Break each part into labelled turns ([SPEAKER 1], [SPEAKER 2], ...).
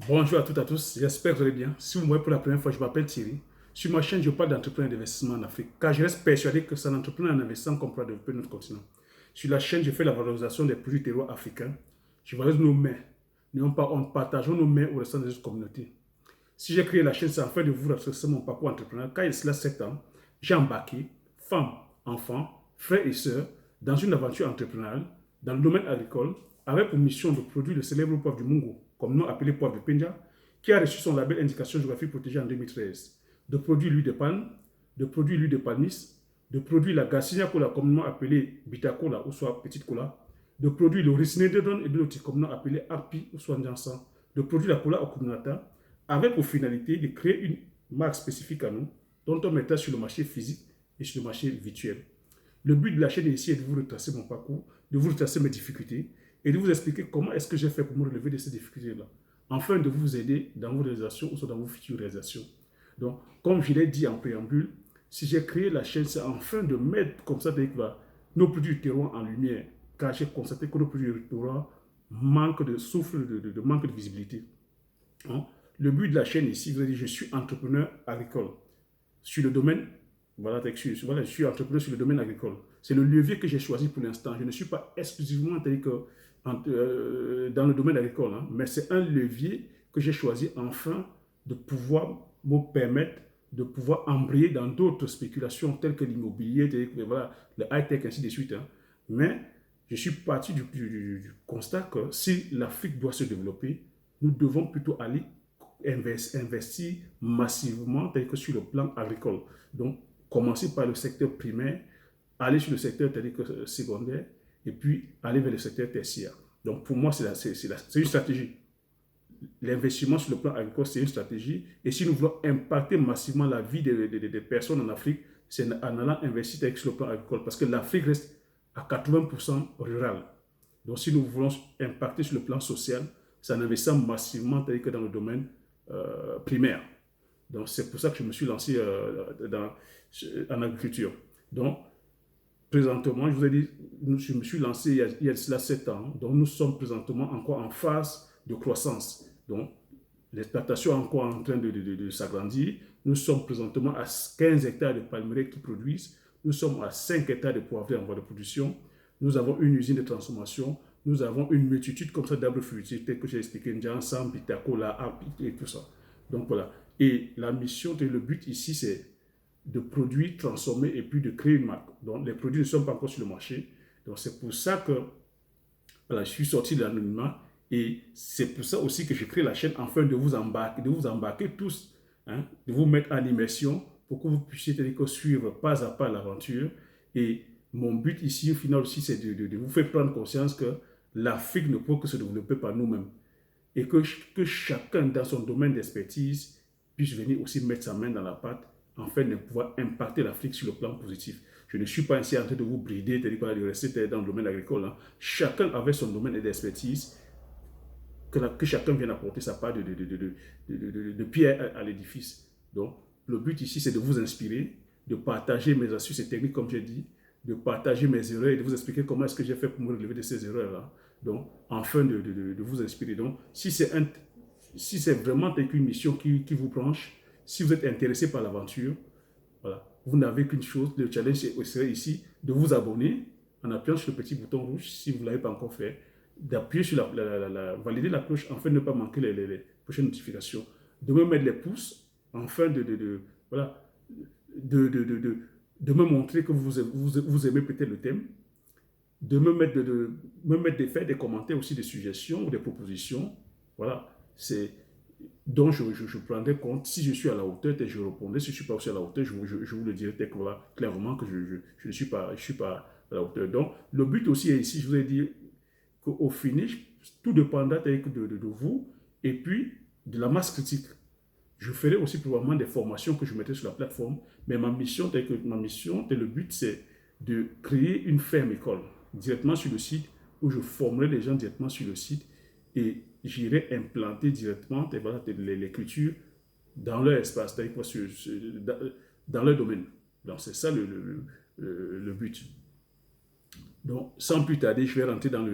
[SPEAKER 1] Bonjour à toutes et à tous, j'espère que vous allez bien. Si vous me voyez pour la première fois, je m'appelle Thierry. Sur ma chaîne, je parle d'entrepreneuriat et d'investissement en Afrique, car je reste persuadé que c'est en entreprenant et en investissant qu'on pourra développer notre continent. Sur la chaîne, je fais la valorisation des produits terroirs africains. Je valorise nos mains. N'ayons pas honte, partageons nos mains au restant des autres communautés. Si j'ai créé la chaîne, c'est afin de vous raconter mon parcours entrepreneur. Car il y a cela 7 ans, j'ai embarqué femmes, enfants, frères et sœurs dans une aventure entrepreneuriale dans le domaine agricole avec pour mission de produire le célèbre poivre du Mungo, communément appelé poivre de Penja, qui a reçu son label indication géographique protégée en 2013, de produire l'huile de palme, de produire l'huile de palmis, de produire la Garcinia cola, communément appelée Bita cola ou soit petite cola, de produire le Ricinedodon et de l'autre communément appelé Arpi ou soit Njansan, de produire la cola au Kumunata, avec pour finalité de créer une marque spécifique à nous, dont on mettra sur le marché physique et sur le marché virtuel. Le but de la chaîne ici est de vous retracer mon parcours, de vous retracer mes difficultés et de vous expliquer comment est-ce que j'ai fait pour me relever de ces difficultés-là, afin de vous aider dans vos réalisations ou dans vos futures réalisations. Donc, comme je l'ai dit en préambule, si j'ai créé la chaîne, c'est afin de mettre comme ça avec nos produits du terroir en lumière, car j'ai constaté que nos produits du terroir souffrent de manque de visibilité. Hein? Le but de la chaîne ici, vous avez dit, je suis entrepreneur agricole sur le domaine, voilà, je suis entrepreneur sur le domaine agricole. C'est le levier que j'ai choisi pour l'instant. Je ne suis pas exclusivement dans le domaine agricole, hein, mais c'est un levier que j'ai choisi enfin de pouvoir me permettre de pouvoir embrayer dans d'autres spéculations telles que l'immobilier, voilà, le high-tech, ainsi de suite. Hein. Mais je suis parti du constat que si l'Afrique doit se développer, nous devons plutôt aller investir massivement tel que sur le plan agricole. Donc, commencer par le secteur primaire, aller sur le secteur secondaire et puis aller vers le secteur tertiaire. Donc, pour moi, c'est une stratégie. L'investissement sur le plan agricole, c'est une stratégie. Et si nous voulons impacter massivement la vie des personnes en Afrique, c'est en allant investir sur le plan agricole. Parce que l'Afrique reste à 80% rurale. Donc, si nous voulons impacter sur le plan social, c'est en investissant massivement tel que dans le domaine primaire. Donc, c'est pour ça que je me suis lancé en agriculture. Donc, présentement, je vous ai dit, je me suis lancé il y a cela 7 ans. Donc, nous sommes présentement encore en phase de croissance. Donc, l'exploitation est encore en train de s'agrandir. Nous sommes présentement à 15 hectares de palmeraies qui produisent. Nous sommes à 5 hectares de poivrés en voie de production. Nous avons une usine de transformation. Nous avons une multitude comme ça d'arbres fruitiers, tels que j'ai expliqué, Njansan, Bitacola, Arpi et tout ça. Donc voilà. Et la mission, le but ici, c'est de produire, transformer et puis de créer une marque. Donc les produits ne sont pas encore sur le marché. Donc c'est pour ça que voilà, je suis sorti de l'anonymat et c'est pour ça aussi que je crée la chaîne afin de vous embarquer tous, hein, de vous mettre en immersion pour que vous puissiez suivre pas à pas l'aventure. Et mon but ici, au final aussi, c'est de vous faire prendre conscience que l'Afrique ne peut que se développer par nous-mêmes et que chacun dans son domaine d'expertise puisse venir aussi mettre sa main dans la pâte afin de pouvoir impacter l'Afrique sur le plan positif. Je ne suis pas ici en train de vous brider, de rester dans le domaine agricole. Hein. Chacun avait son domaine d'expertise, que chacun vienne apporter sa part de pierre à l'édifice. Donc, le but ici, c'est de vous inspirer, de partager mes astuces et techniques, comme j'ai dit, de partager mes erreurs et de vous expliquer comment est-ce que j'ai fait pour me relever de ces erreurs-là. Donc, afin de vous inspirer. Donc, si c'est vraiment une mission qui vous branche, si vous êtes intéressé par l'aventure, voilà, vous n'avez qu'une chose, le challenge serait ici de vous abonner en appuyant sur le petit bouton rouge si vous ne l'avez pas encore fait, d'appuyer sur valider la cloche afin de ne pas manquer les prochaines notifications, de me mettre les pouces afin voilà, de me montrer que vous aimez peut-être le thème, de me mettre faire des commentaires aussi, des suggestions ou des propositions. Voilà, c'est dont je prendrai compte. Si je suis à la hauteur, je répondrai. Si je ne suis pas aussi à la hauteur, je vous le dirai voilà, clairement que je ne suis pas à la hauteur. Donc, le but aussi est ici, je vous ai dit qu'au finish, tout dépendra de vous et puis de la masse critique. Je ferai aussi probablement des formations que je mettrai sur la plateforme, mais ma mission, le but, c'est de créer une ferme école directement sur le site où je formerai les gens directement sur le site et j'irai implanter directement l'écriture dans leur espace, dans leur domaine. Donc, c'est ça le but. Donc, sans plus tarder, je vais rentrer dans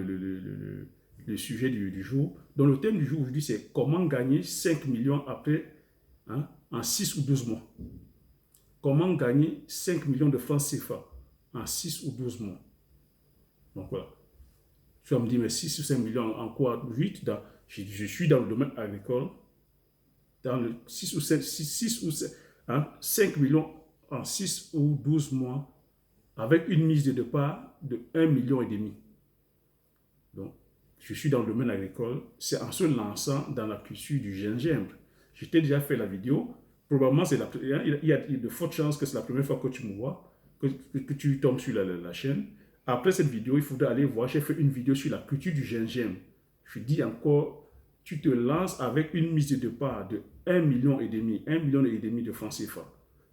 [SPEAKER 1] le sujet du jour. Donc, le thème du jour aujourd'hui, c'est comment gagner 5 millions après, hein, en 6 ou 12 mois. Comment gagner 5 millions de francs CFA en 6 ou 12 mois. Donc, voilà. Tu vas me dire, mais 6 ou 5 millions en quoi? 8, je suis dans le domaine agricole. Dans le 6 ou 7, 6 ou 7, hein, 5 millions en 6 ou 12 mois avec une mise de départ de 1,5 million. Donc, je suis dans le domaine agricole. C'est en se lançant dans la culture du gingembre. Je t'ai déjà fait la vidéo. Probablement, il y a de fortes chances que c'est la première fois que tu me vois, que tu tombes sur la chaîne. Après cette vidéo, il faudra aller voir. J'ai fait une vidéo sur la culture du gingembre. Je dis encore, tu te lances avec une mise de départ de 1,5 million, 1,5 million de francs CFA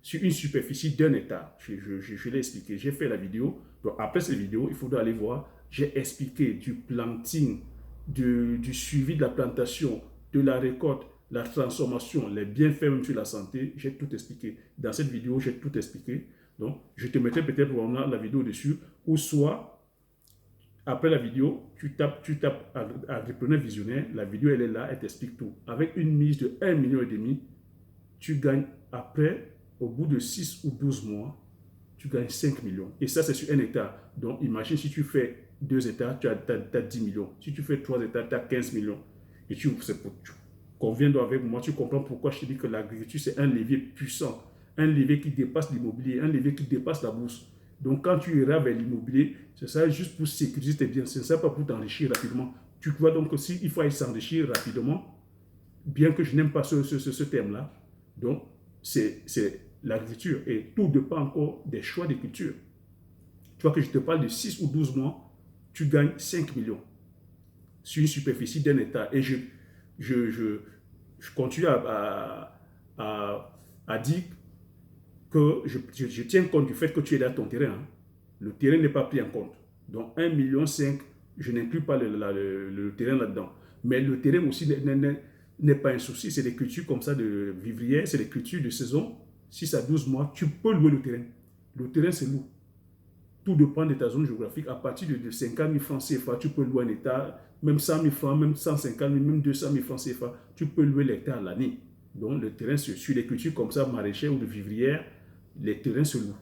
[SPEAKER 1] sur une superficie d'1 hectare. Je l'ai expliqué, j'ai fait la vidéo. Donc après cette vidéo, il faudra aller voir. J'ai expliqué du planting, du suivi de la plantation, de la récolte, la transformation, les bienfaits même sur la santé. J'ai tout expliqué. Dans cette vidéo, j'ai tout expliqué. Donc, je te mettrai peut-être la vidéo dessus, ou soit après la vidéo, tu tapes Agripreneur Visionnaire, la vidéo elle est là, elle t'explique tout. Avec une mise de 1,5 million, tu gagnes après, au bout de 6 ou 12 mois, tu gagnes 5 millions. Et ça, c'est sur 1 hectare. Donc, imagine si tu fais 2 hectares, tu as 10 millions. Si tu fais 3 hectares, tu as 15 millions. Et tu conviens avec moi, tu comprends pourquoi je te dis que l'agriculture, c'est un levier puissant. Un levier qui dépasse l'immobilier, un levier qui dépasse la bourse. Donc, quand tu iras vers l'immobilier, c'est ça juste pour sécuriser tes biens. Ce n'est pas pour t'enrichir rapidement. Tu vois donc que s'il faut aller s'enrichir rapidement, bien que je n'aime pas ce terme-là, donc c'est l'agriculture. Et tout dépend encore des choix de culture. Tu vois que je te parle de 6 ou 12 mois, tu gagnes 5 millions sur une superficie d'1 hectare. Et je continue à dire que je tiens compte du fait que tu es dans ton terrain. Hein. Le terrain n'est pas pris en compte. Donc 1,5 million, je n'inclus pas le terrain là-dedans. Mais le terrain aussi n'est pas un souci. C'est des cultures comme ça de vivrières, c'est des cultures de saison. 6 à 12 mois, tu peux louer le terrain. Le terrain, c'est lourd. Tout dépend de ta zone géographique. À partir de 50 000 francs CFA, tu peux louer un hectare, même 100 000 francs, même 150 000, même 200 000 francs CFA, tu peux louer l'hectare l'année. Donc, le terrain, sur les cultures comme ça, maraîchères ou de vivrières, les terrains se louent.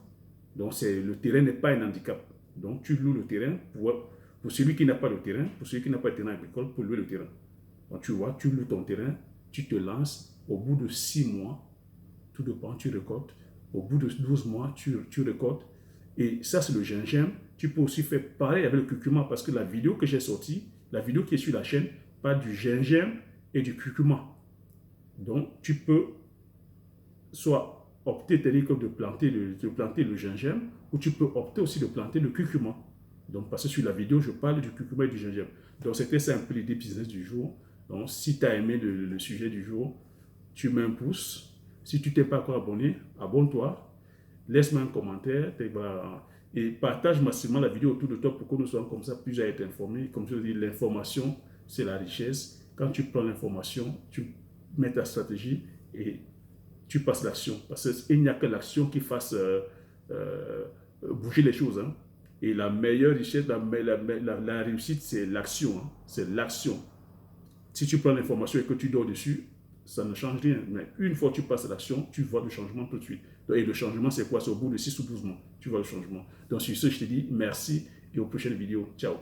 [SPEAKER 1] Donc, le terrain n'est pas un handicap. Donc, tu loues le terrain pour celui qui n'a pas de terrain, pour celui qui n'a pas de terrain agricole, pour louer le terrain. Donc, tu vois, tu loues ton terrain, tu te lances, au bout de 6 mois, tout dépend, tu récoltes. Au bout de 12 mois, tu récoltes. Et ça, c'est le gingembre. Tu peux aussi faire pareil avec le curcuma parce que la vidéo que j'ai sortie, la vidéo qui est sur la chaîne, parle du gingembre et du curcuma. Donc, tu peux soit opter de planter le gingembre ou tu peux opter aussi de planter le curcuma. Donc, parce que sur la vidéo, je parle du curcuma et du gingembre. Donc, c'était ça un peu l'idée business du jour. Donc, si tu as aimé le sujet du jour, tu mets un pouce. Si tu t'es pas encore abonné, abonne-toi. Laisse-moi un commentaire et partage massivement la vidéo autour de toi pour que nous soyons comme ça plus à être informés. Comme je dis, l'information, c'est la richesse. Quand tu prends l'information, tu mets ta stratégie et tu passes l'action. Parce qu'il n'y a que l'action qui fasse bouger les choses. Hein. Et la meilleure richesse, la réussite, c'est l'action. Hein. C'est l'action. Si tu prends l'information et que tu dors dessus, ça ne change rien. Mais une fois que tu passes à l'action, tu vois le changement tout de suite. Et le changement, c'est quoi? C'est au bout de 6 ou 12 mois. Tu vois le changement. Donc, sur ce, je te dis merci et aux prochaines vidéos. Ciao.